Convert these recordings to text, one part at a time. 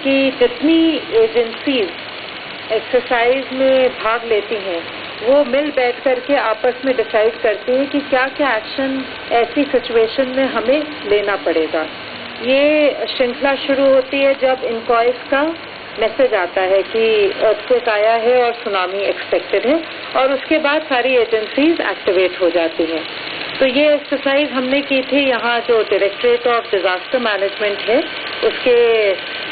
कि जितनी agencies exercise में भाग लेती हैं वो मिल बैठ करके आपस में डिसाइड करती हैं कि क्या क्या एक्शन ऐसी सिचुएशन में हमें लेना पड़ेगा। ये श्रृंखला शुरू होती है जब इनकॉइस का मैसेज आता है कि अर्थक्वेक आया है और सुनामी एक्सपेक्टेड है, और उसके बाद सारी एजेंसीज एक्टिवेट हो जाती हैं। तो ये एक्सरसाइज हमने की थी यहाँ जो डायरेक्टरेट ऑफ डिजास्टर मैनेजमेंट है उसके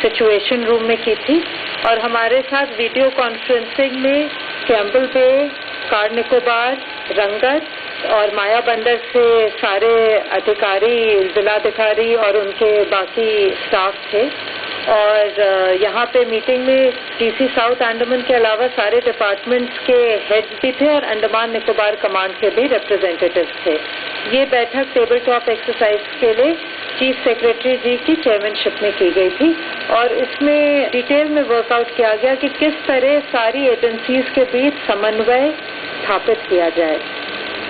सिचुएशन रूम में की थी, और हमारे साथ वीडियो कॉन्फ्रेंसिंग में कैम्पबेल बे, कार निकोबार, रंगत और माया बंदर से सारे अधिकारी, जिलाधिकारी और उनके बाकी स्टाफ थे। और यहाँ पे मीटिंग में डीसी साउथ अंडमान के अलावा सारे डिपार्टमेंट्स के हेड्स भी थे और अंडमान निकोबार कमांड के भी रिप्रेजेंटेटिव्स थे। ये बैठक टेबल टॉप एक्सरसाइज के लिए चीफ सेक्रेटरी जी की चेयरमैनशिप में की गई थी, और इसमें डिटेल में वर्कआउट किया गया कि किस तरह सारी एजेंसीज के बीच समन्वय स्थापित किया जाए।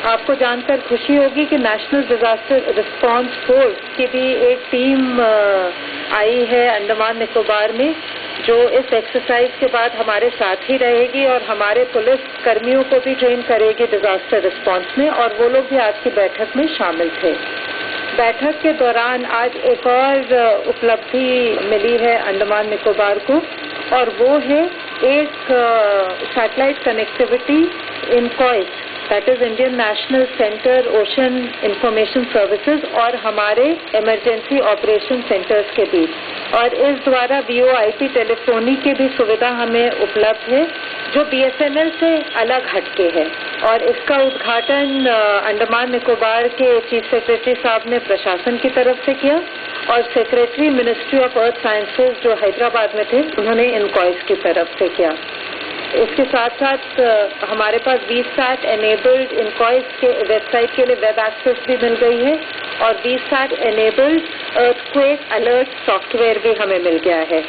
आपको जानकर खुशी होगी कि नेशनल डिजास्टर रिस्पांस फोर्स की भी एक टीम आई है अंडमान निकोबार में, जो इस एक्सरसाइज के बाद हमारे साथ ही रहेगी और हमारे पुलिस कर्मियों को भी ट्रेन करेगी डिजास्टर रिस्पांस में, और वो लोग भी आज की बैठक में शामिल थे। बैठक के दौरान आज एक और उपलब्धि मिली है अंडमान निकोबार को, और वो है एक satellite connectivity INCOIS, that is Indian national centre ocean information services और हमारे इमरजेंसी ऑपरेशन सेंटर्स के बीच, और इस द्वारा वीओआईपी टेलीफोनी की भी सुविधा हमें उपलब्ध है जो बीएसएनएल से अलग हटके है। और इसका उद्घाटन अंडमान निकोबार के चीफ सेक्रेटरी साहब ने प्रशासन की तरफ से किया, और secretary ministry of earth sciences जो हैदराबाद में थे उन्होंने इनकॉइस की तरफ से किया। इसके साथ साथ हमारे पास वीसैट एनेबल्ड इनकॉइस के वेबसाइट के लिए वेब एक्सेस भी मिल गई है, और VSAT enabled earthquake alert software भी हमें मिल गया है,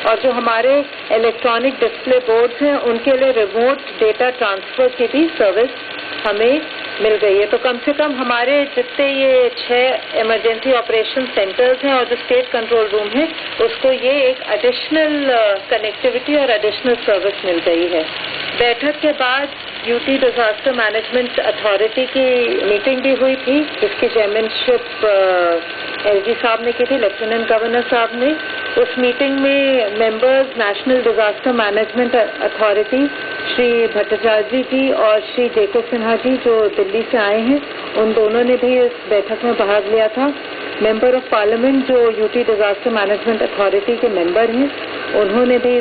और जो हमारे इलेक्ट्रॉनिक डिस्प्ले बोर्ड्स हैं उनके लिए रिमोट डेटा ट्रांसफर की भी सर्विस हमें मिल गई है। तो कम से कम हमारे जितने ये 6 इमरजेंसी ऑपरेशन सेंटर्स हैं और जो स्टेट कंट्रोल रूम है उसको ये एक एडिशनल कनेक्टिविटी और एडिशनल सर्विस मिल गई है। बैठक के बाद यूटी डिजास्टर मैनेजमेंट अथॉरिटी की मीटिंग भी हुई थी, जिसकी चेयरमैनशिप एलजी साहब ने की थी, लेफ्टिनेंट गवर्नर साहब ने। उस मीटिंग में members national disaster management authority Shri Bhattacharya ji और श्री जेके सिन्हा जी जो दिल्ली से आए हैं, उन दोनों ने भी इस बैठक में भाग लिया था। मेंबर ऑफ पार्लियामेंट जो यूटी डिजास्टर मैनेजमेंट अथॉरिटी के मेंबर हैं उन्होंने भी